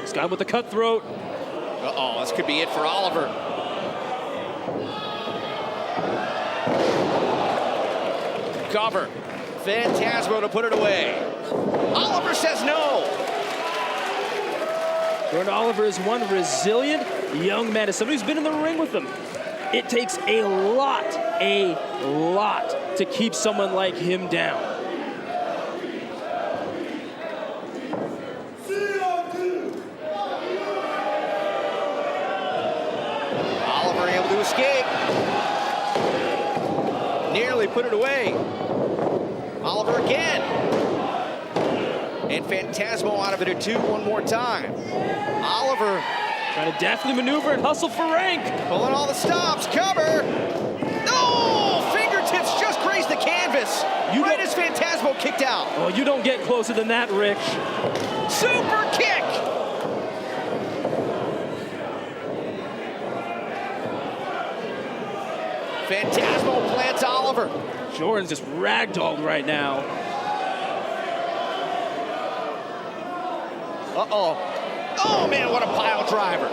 Scott with the cutthroat. Uh-oh, this could be it for Oliver. Cover. Phantasmo to put it away. Oliver says no. Jordan Oliver is one resilient young man. As somebody who's been in the ring with him, it takes a lot to keep someone like him down. Oliver able to escape. Nearly put it away. Oliver again. And Phantasmo out of it at 2 one more time. Oliver trying to deftly maneuver and hustle for rank. Pulling all the stops, cover. No! Fingertips just grazed the canvas. Right as Phantasmo kicked out. Oh, you don't get closer than that, Rich. Super kick! Phantasmo plants Oliver. Jordan's just ragdolled right now. Uh-oh. Oh, man, what a pile driver.